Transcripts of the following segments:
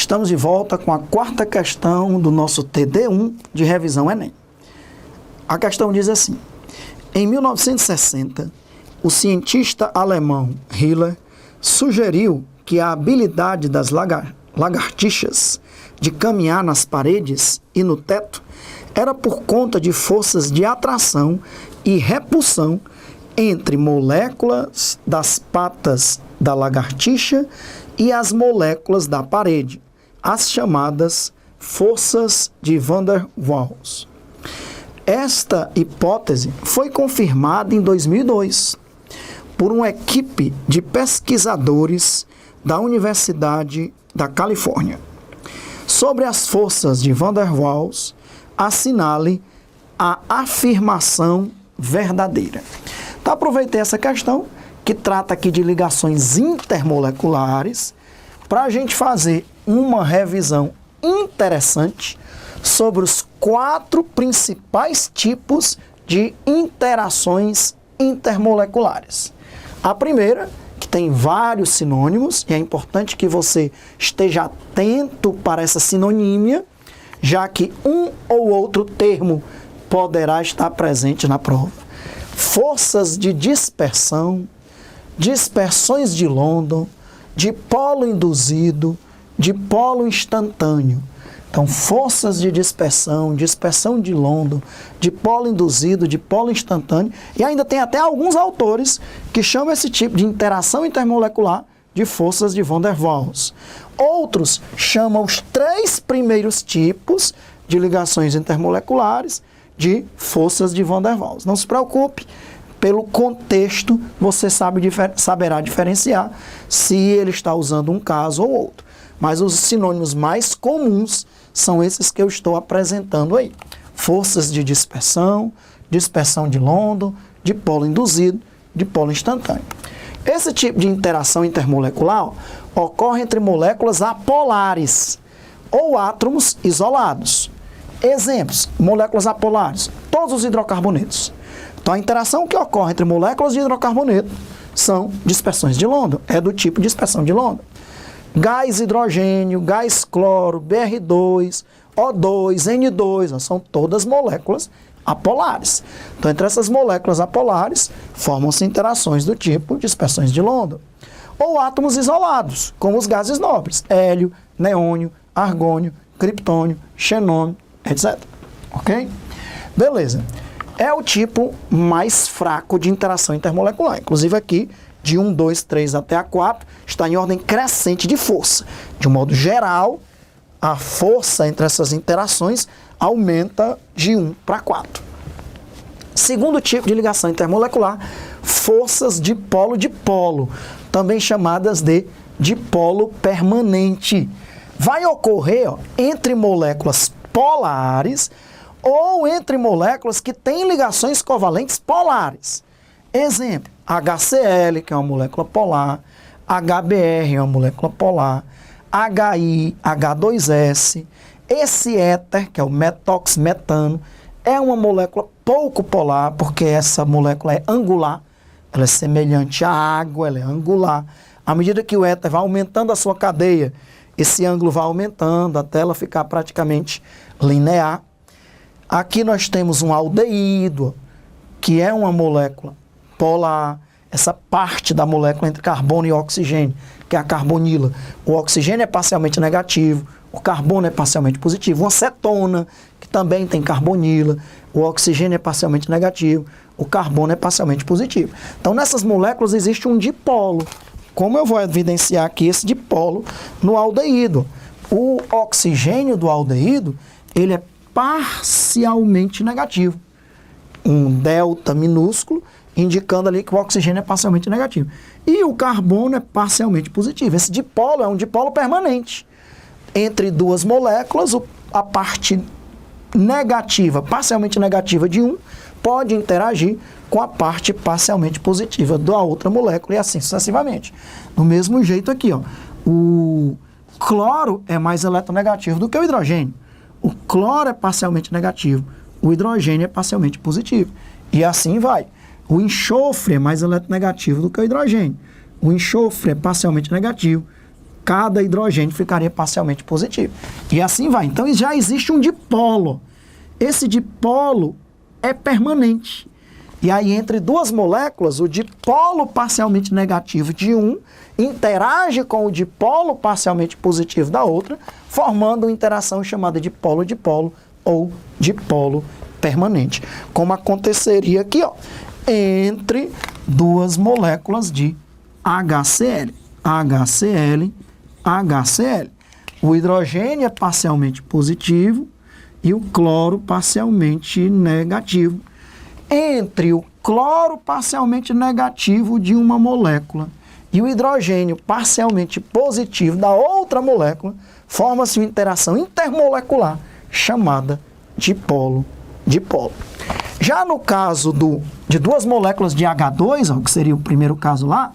Estamos de volta com a quarta questão do nosso TD1 de revisão Enem. A questão diz assim: em 1960, o cientista alemão Hiller sugeriu que a habilidade das lagartixas de caminhar nas paredes e no teto era por conta de forças de atração e repulsão entre moléculas das patas da lagartixa e as moléculas da parede, as chamadas forças de Van der Waals. Esta hipótese foi confirmada em 2002 por uma equipe de pesquisadores da Universidade da Califórnia. Sobre as forças de Van der Waals, assinale a afirmação verdadeira. Então, aproveitei essa questão, que trata aqui de ligações intermoleculares, para a gente fazer uma revisão interessante sobre os 4 principais tipos de interações intermoleculares. A primeira, que tem vários sinônimos, e é importante que você esteja atento para essa sinonímia, já que um ou outro termo poderá estar presente na prova. Forças de dispersão, dispersões de London, dipolo induzido, dipolo instantâneo. Então, forças de dispersão, dispersão de London, dipolo induzido, dipolo instantâneo, e ainda tem até alguns autores que chamam esse tipo de interação intermolecular de forças de Van der Waals. Outros chamam os 3 primeiros tipos de ligações intermoleculares de forças de Van der Waals. Não se preocupe, pelo contexto você saberá diferenciar se ele está usando um caso ou outro. Mas os sinônimos mais comuns são esses que eu estou apresentando aí. Forças de dispersão, dispersão de London, dipolo induzido, dipolo instantâneo. Esse tipo de interação intermolecular ocorre entre moléculas apolares ou átomos isolados. Exemplos: moléculas apolares, todos os hidrocarbonetos. Então, a interação que ocorre entre moléculas de hidrocarboneto são dispersões de London, é do tipo dispersão de London. Gás hidrogênio, gás cloro, BR2, O2, N2, são todas moléculas apolares. Então, entre essas moléculas apolares, formam-se interações do tipo dispersões de London. Ou átomos isolados, como os gases nobres, hélio, neônio, argônio, criptônio, xenônio, etc. Ok? Beleza. É o tipo mais fraco de interação intermolecular. Inclusive aqui, de 1, 2, 3 até a 4, está em ordem crescente de força. De um modo geral, a força entre essas interações aumenta de 1 para 4. Segundo tipo de ligação intermolecular, forças dipolo-dipolo, também chamadas de dipolo permanente. Vai ocorrer entre moléculas polares ou entre moléculas que têm ligações covalentes polares. Exemplo: HCl, que é uma molécula polar, HBr é uma molécula polar, HI, H2S, esse éter, que é o metoxmetano, é uma molécula pouco polar, porque essa molécula é angular, ela é semelhante à água, ela é angular. À medida que o éter vai aumentando a sua cadeia, esse ângulo vai aumentando até ela ficar praticamente linear. Aqui nós temos um aldeído, que é uma molécula polar, essa parte da molécula entre carbono e oxigênio, que é a carbonila. O oxigênio é parcialmente negativo, o carbono é parcialmente positivo. Uma cetona, que também tem carbonila, o oxigênio é parcialmente negativo, o carbono é parcialmente positivo. Então, nessas moléculas existe um dipolo. Como eu vou evidenciar aqui esse dipolo no aldeído? O oxigênio do aldeído, ele é parcialmente negativo. Um delta minúsculo, indicando ali que o oxigênio é parcialmente negativo. E o carbono é parcialmente positivo. Esse dipolo é um dipolo permanente. Entre duas moléculas, a parte negativa, parcialmente negativa de um, pode interagir com a parte parcialmente positiva da outra molécula e assim sucessivamente. Do mesmo jeito aqui, ó, o cloro é mais eletronegativo do que o hidrogênio. O cloro é parcialmente negativo, o hidrogênio é parcialmente positivo. E assim vai. O enxofre é mais eletronegativo do que o hidrogênio. O enxofre é parcialmente negativo, cada hidrogênio ficaria parcialmente positivo. E assim vai. Então já existe um dipolo. Esse dipolo é permanente. E aí, entre duas moléculas, o dipolo parcialmente negativo de um interage com o dipolo parcialmente positivo da outra, formando uma interação chamada de polo-dipolo ou dipolo permanente. Como aconteceria aqui, ó, entre duas moléculas de HCl. HCl, HCl. O hidrogênio é parcialmente positivo e o cloro parcialmente negativo. Entre o cloro parcialmente negativo de uma molécula e o hidrogênio parcialmente positivo da outra molécula, forma-se uma interação intermolecular chamada dipolo-dipolo. Já no caso de duas moléculas de H2, ó, que seria o primeiro caso lá,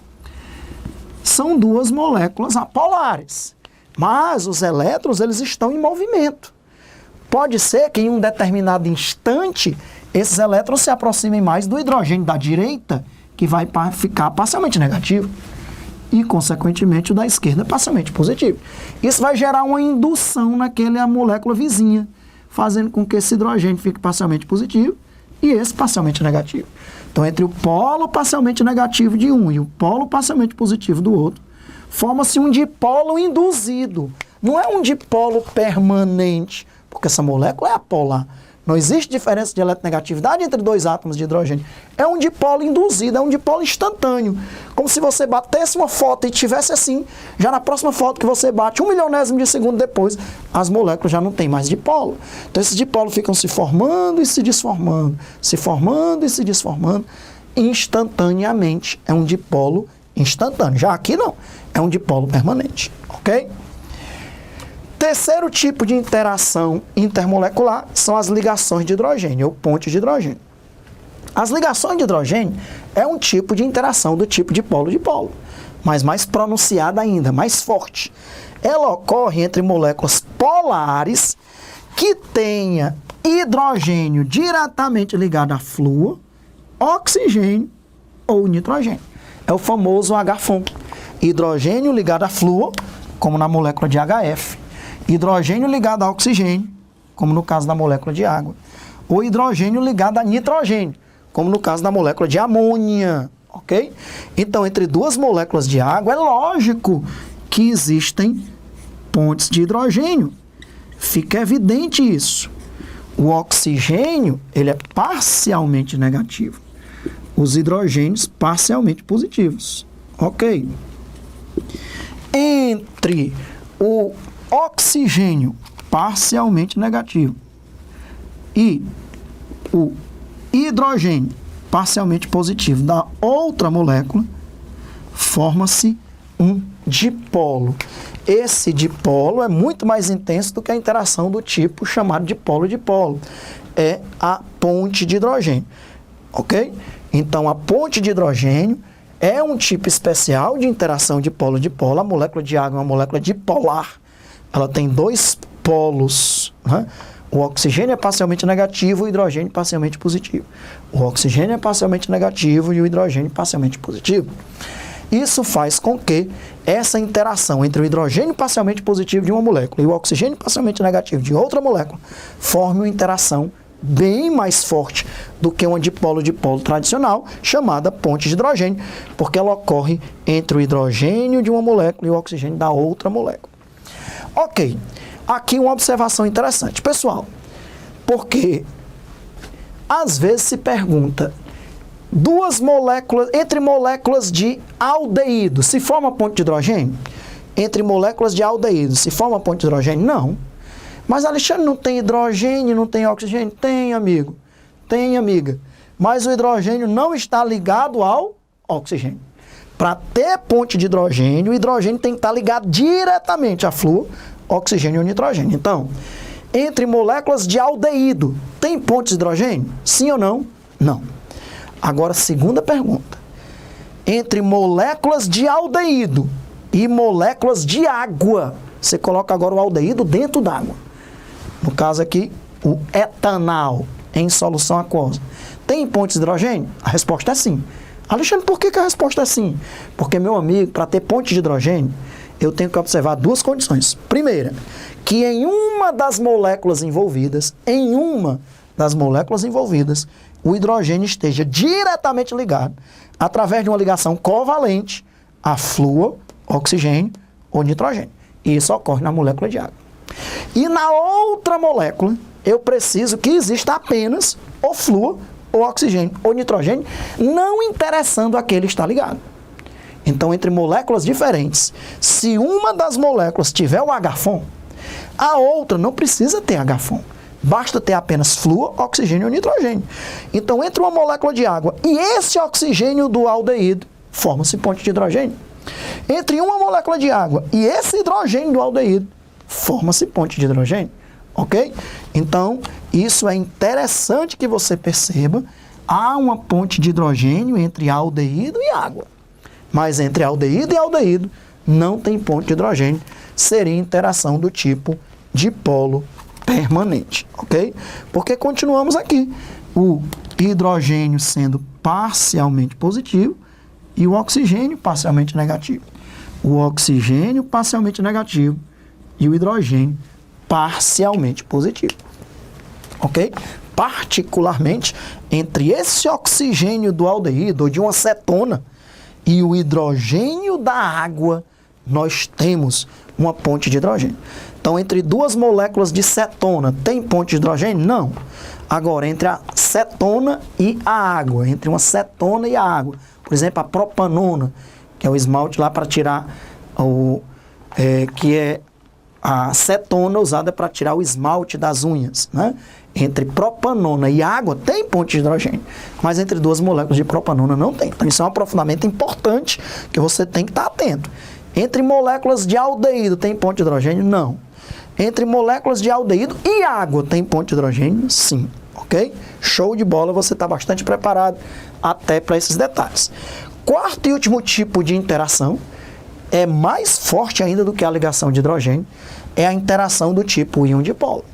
são duas moléculas apolares, mas os elétrons eles estão em movimento. Pode ser que em um determinado instante esses elétrons se aproximem mais do hidrogênio da direita, que vai ficar parcialmente negativo, e, consequentemente, o da esquerda parcialmente positivo. Isso vai gerar uma indução naquela molécula vizinha, fazendo com que esse hidrogênio fique parcialmente positivo e esse parcialmente negativo. Então, entre o polo parcialmente negativo de um e o polo parcialmente positivo do outro, forma-se um dipolo induzido. Não é um dipolo permanente, porque essa molécula é apolar. Não existe diferença de eletronegatividade entre dois átomos de hidrogênio. É um dipolo induzido, é um dipolo instantâneo. Como se você batesse uma foto e tivesse assim, já na próxima foto que você bate, 1 milionésimo de segundo depois, as moléculas já não têm mais dipolo. Então esses dipolos ficam se formando e se desformando, se formando e se desformando instantaneamente. É um dipolo instantâneo. Já aqui não, é um dipolo permanente, ok? Terceiro tipo de interação intermolecular são as ligações de hidrogênio, ou pontes de hidrogênio. As ligações de hidrogênio é um tipo de interação do tipo de polo-dipolo, mas mais pronunciada ainda, mais forte. Ela ocorre entre moléculas polares que tenha hidrogênio diretamente ligado a flúor, oxigênio ou nitrogênio. É o famoso HFON. Hidrogênio ligado a flúor, como na molécula de HF. Hidrogênio ligado a oxigênio, como no caso da molécula de água. Ou hidrogênio ligado a nitrogênio, como no caso da molécula de amônia, ok? Então, entre duas moléculas de água, é lógico que existem pontes de hidrogênio. Fica evidente isso. O oxigênio, ele é parcialmente negativo. Os hidrogênios, parcialmente positivos, ok? Entre o oxigênio parcialmente negativo e o hidrogênio parcialmente positivo da outra molécula, forma-se um dipolo. Esse dipolo é muito mais intenso do que a interação do tipo chamado de polo-dipolo. É a ponte de hidrogênio, ok? Então, a ponte de hidrogênio é um tipo especial de interação de polo-dipolo. A molécula de água é uma molécula dipolar. Ela tem dois polos, né? O oxigênio é parcialmente negativo, o hidrogênio parcialmente positivo. O oxigênio é parcialmente negativo e o hidrogênio parcialmente positivo. Isso faz com que essa interação entre o hidrogênio parcialmente positivo de uma molécula e o oxigênio parcialmente negativo de outra molécula forme uma interação bem mais forte do que uma dipolo-dipolo tradicional, chamada ponte de hidrogênio, porque ela ocorre entre o hidrogênio de uma molécula e o oxigênio da outra molécula. Ok, aqui uma observação interessante, pessoal, porque às vezes se pergunta, duas moléculas, entre moléculas de aldeído, se forma ponte de hidrogênio? Entre moléculas de aldeído, se forma ponte de hidrogênio? Não. Mas, Alexandre, não tem hidrogênio, não tem oxigênio? Tem, amigo, tem, amiga. Mas o hidrogênio não está ligado ao oxigênio. Para ter ponte de hidrogênio, o hidrogênio tem que estar ligado diretamente a flúor, oxigênio ou nitrogênio. Então, entre moléculas de aldeído, tem ponte de hidrogênio? Sim ou não? Não. Agora, segunda pergunta. Entre moléculas de aldeído e moléculas de água, você coloca agora o aldeído dentro d'água. No caso aqui, o etanol em solução aquosa. Tem ponte de hidrogênio? A resposta é sim. Alexandre, por que a resposta é sim? Porque, meu amigo, para ter ponte de hidrogênio, eu tenho que observar duas condições. Primeira, que em uma das moléculas envolvidas, o hidrogênio esteja diretamente ligado, através de uma ligação covalente, a flúor, oxigênio ou nitrogênio. E isso ocorre na molécula de água. E na outra molécula, eu preciso que exista apenas o flúor, ou oxigênio, ou nitrogênio, não interessando aquele estar ligado. Então, entre moléculas diferentes, se uma das moléculas tiver o H-FON, a outra não precisa ter H-FON. Basta ter apenas flúor, oxigênio ou nitrogênio. Então, entre uma molécula de água e esse oxigênio do aldeído, forma-se ponte de hidrogênio. Entre uma molécula de água e esse hidrogênio do aldeído, forma-se ponte de hidrogênio. Ok? Então, isso é interessante que você perceba. Há uma ponte de hidrogênio entre aldeído e água. Mas entre aldeído e aldeído não tem ponte de hidrogênio. Seria interação do tipo dipolo permanente. Ok? Porque continuamos aqui. O hidrogênio sendo parcialmente positivo e o oxigênio parcialmente negativo. O oxigênio parcialmente negativo e o hidrogênio parcialmente positivo. Ok? Particularmente entre esse oxigênio do aldeído ou de uma cetona e o hidrogênio da água, nós temos uma ponte de hidrogênio. Então, entre duas moléculas de cetona, tem ponte de hidrogênio? Não. Agora, entre a cetona e a água, entre uma cetona e a água, por exemplo, a propanona, que é o esmalte lá para tirar que é a cetona usada para tirar o esmalte das unhas, né? Entre propanona e água tem ponte de hidrogênio, mas entre duas moléculas de propanona não tem. Então isso é um aprofundamento importante que você tem que estar atento. Entre moléculas de aldeído tem ponte de hidrogênio? Não. Entre moléculas de aldeído e água tem ponte de hidrogênio? Sim. Ok? Show de bola, você está bastante preparado até para esses detalhes. Quarto e último tipo de interação, é mais forte ainda do que a ligação de hidrogênio, é a interação do tipo íon-dipolo.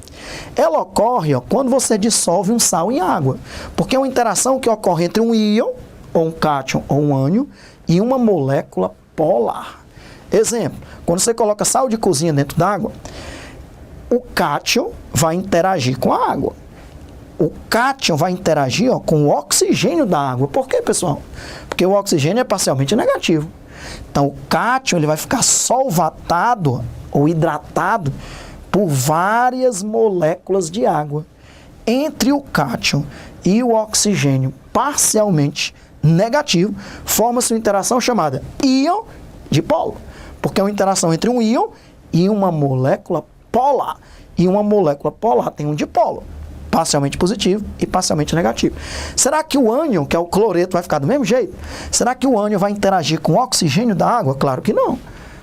Ela ocorre quando você dissolve um sal em água, porque é uma interação que ocorre entre um íon, ou um cátion, ou um ânion, e uma molécula polar. Exemplo, quando você coloca sal de cozinha dentro d'água, o cátion vai interagir com a água. O cátion vai interagir com o oxigênio da água. Por quê, pessoal? Porque o oxigênio é parcialmente negativo. Então, o cátion ele vai ficar solvatado ou hidratado por várias moléculas de água. Entre o cátion e o oxigênio parcialmente negativo, forma-se uma interação chamada íon-dipolo, porque é uma interação entre um íon e uma molécula polar. E uma molécula polar tem um dipolo, parcialmente positivo e parcialmente negativo. Será que o ânion, que é o cloreto, vai ficar do mesmo jeito? Será que o ânion vai interagir com o oxigênio da água? Claro que não,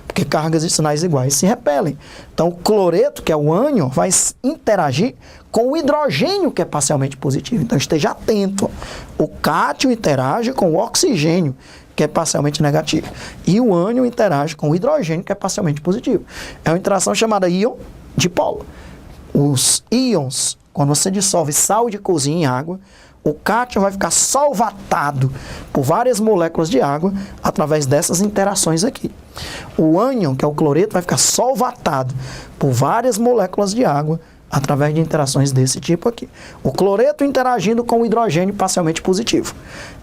porque cargas e sinais iguais se repelem. Então, o cloreto, que é o ânion, vai interagir com o hidrogênio, que é parcialmente positivo. Então, esteja atento. O cátion interage com o oxigênio, que é parcialmente negativo. E o ânion interage com o hidrogênio, que é parcialmente positivo. É uma interação chamada íon-dipolo. Os íons, quando você dissolve sal de cozinha em água, o cátion vai ficar solvatado por várias moléculas de água através dessas interações aqui. O ânion, que é o cloreto, vai ficar solvatado por várias moléculas de água através de interações desse tipo aqui. O cloreto interagindo com o hidrogênio parcialmente positivo.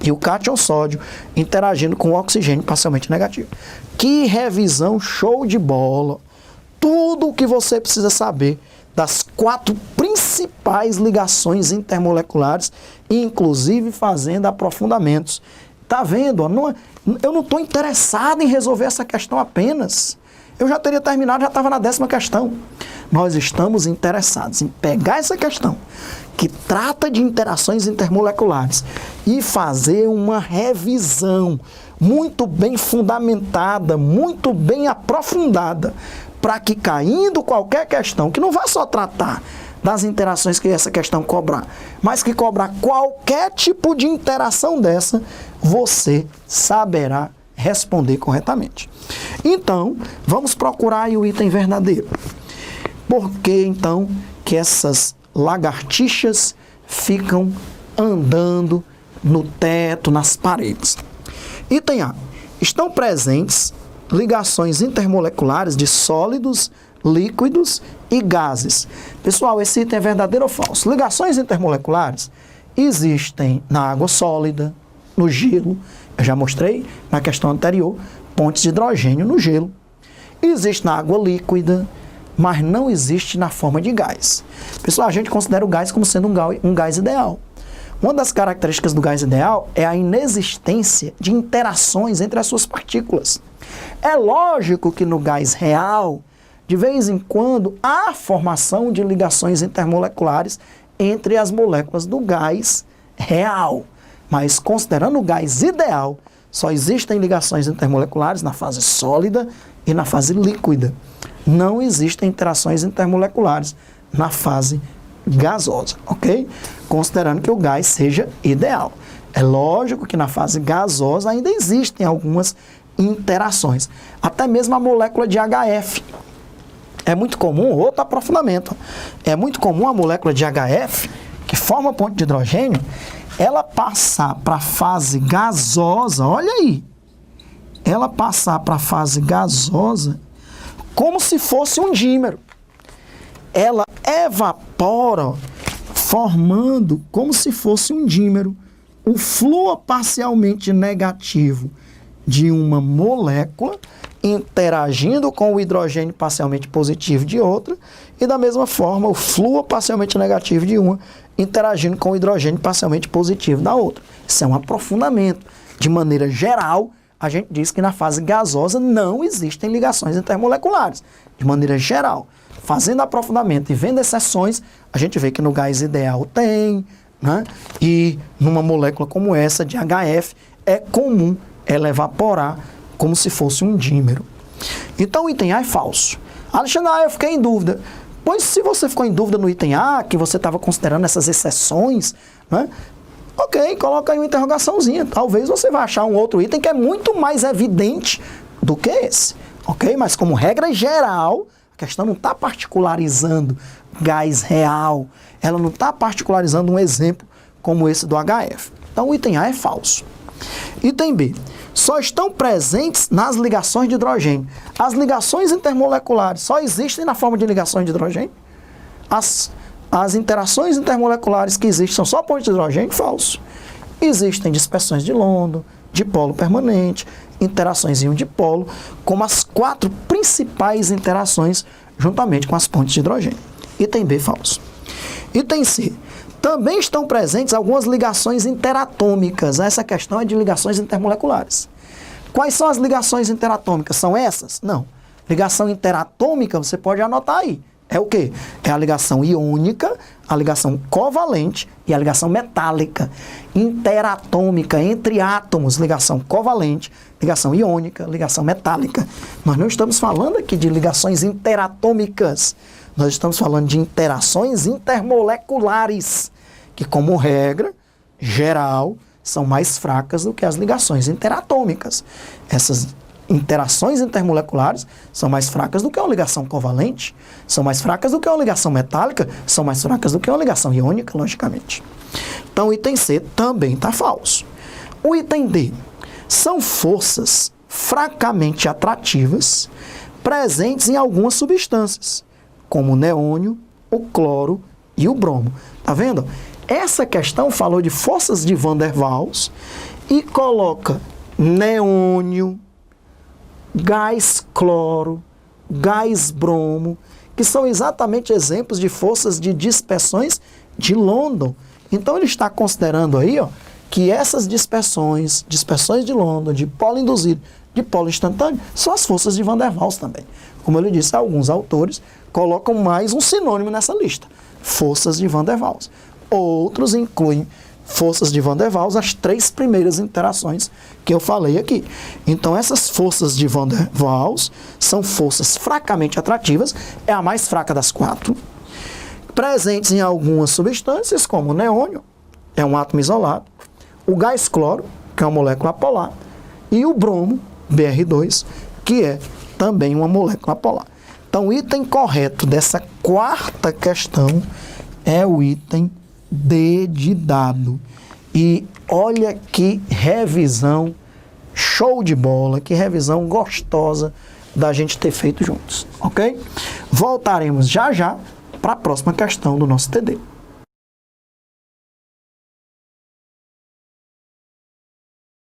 E o cátion sódio interagindo com o oxigênio parcialmente negativo. Que revisão show de bola! Tudo o que você precisa saber das 4 principais ligações intermoleculares, inclusive fazendo aprofundamentos. Tá vendo? Eu não estou interessado em resolver essa questão apenas. Eu já teria terminado, já estava na 10ª questão. Nós estamos interessados em pegar essa questão, que trata de interações intermoleculares, e fazer uma revisão muito bem fundamentada, muito bem aprofundada, para que, caindo qualquer questão, que não vai só tratar das interações que essa questão cobrar, mas que cobrar qualquer tipo de interação dessa, você saberá responder corretamente. Então, vamos procurar aí o item verdadeiro. Por que, então, que essas lagartixas ficam andando no teto, nas paredes? Item A. Estão presentes ligações intermoleculares de sólidos, líquidos e gases. Pessoal, esse item é verdadeiro ou falso? Ligações intermoleculares existem na água sólida, no gelo. Eu já mostrei na questão anterior, pontes de hidrogênio no gelo. Existe na água líquida, mas não existe na forma de gás. Pessoal, a gente considera o gás como sendo um gás ideal. Uma das características do gás ideal é a inexistência de interações entre as suas partículas. É lógico que no gás real, de vez em quando, há formação de ligações intermoleculares entre as moléculas do gás real. Mas considerando o gás ideal, só existem ligações intermoleculares na fase sólida e na fase líquida. Não existem interações intermoleculares na fase gasosa, ok? Considerando que o gás seja ideal. É lógico que na fase gasosa ainda existem algumas interações. Até mesmo a molécula de HF. É muito comum, outro aprofundamento, é muito comum a molécula de HF, que forma ponte de hidrogênio, ela passar para a fase gasosa, olha aí, ela passar para a fase gasosa como se fosse um dímero. Ela evapora, formando como se fosse um dímero, o fluor parcialmente negativo de uma molécula interagindo com o hidrogênio parcialmente positivo de outra, e da mesma forma o fluor parcialmente negativo de uma interagindo com o hidrogênio parcialmente positivo da outra. Isso é um aprofundamento. De maneira geral, a gente diz que na fase gasosa não existem ligações intermoleculares. De maneira geral. Fazendo aprofundamento e vendo exceções, a gente vê que no gás ideal tem, né? E numa molécula como essa de HF, é comum ela evaporar como se fosse um dímero. Então o item A é falso. Alexandre, eu fiquei em dúvida. Pois se você ficou em dúvida no item A, que você estava considerando essas exceções, né? Ok, coloca aí uma interrogaçãozinha. Talvez você vai achar um outro item que é muito mais evidente do que esse. Ok? Mas como regra geral, a questão não está particularizando gás real. Ela não está particularizando um exemplo como esse do HF. Então o item A é falso. Item B. Só estão presentes nas ligações de hidrogênio. As ligações intermoleculares só existem na forma de ligações de hidrogênio? As interações intermoleculares que existem são só pontos de hidrogênio? Falso. Existem dispersões de London, dipolo permanente, interações íon dipolo, como as 4 principais interações juntamente com as pontes de hidrogênio. Item B, falso. Item C. Também estão presentes algumas ligações interatômicas. Essa questão é de ligações intermoleculares. Quais são as ligações interatômicas? São essas? Não. Ligação interatômica, você pode anotar aí. É o quê? É a ligação iônica, a ligação covalente e a ligação metálica. Interatômica, entre átomos, ligação covalente, ligação iônica, ligação metálica. Nós não estamos falando aqui de ligações interatômicas. Nós estamos falando de interações intermoleculares, que, como regra geral, são mais fracas do que as ligações interatômicas. Essas interações intermoleculares são mais fracas do que uma ligação covalente, são mais fracas do que uma ligação metálica, são mais fracas do que uma ligação iônica, logicamente. Então, o item C também está falso. O item D. São forças fracamente atrativas presentes em algumas substâncias, como o neônio, o cloro e o bromo. Tá vendo? Essa questão falou de forças de Van der Waals e coloca neônio, gás cloro, gás bromo, que são exatamente exemplos de forças de dispersões de London. Então ele está considerando aí, ó, que essas dispersões de London, de polo induzido, de polo instantâneo, são as forças de Van der Waals também. Como eu lhe disse, alguns autores colocam mais um sinônimo nessa lista, forças de Van der Waals. Outros incluem forças de Van der Waals, as 3 primeiras interações que eu falei aqui. Então, essas forças de Van der Waals são forças fracamente atrativas, é a mais fraca das 4, presentes em algumas substâncias, como o neônio, é um átomo isolado, o gás cloro, que é uma molécula apolar, e o bromo, Br2, que é também uma molécula apolar. Então, o item correto dessa 4ª questão é o item D de dado. E olha que revisão Show de bola, que revisão gostosa da gente ter feito juntos, ok? Voltaremos já já para a próxima questão do nosso TD.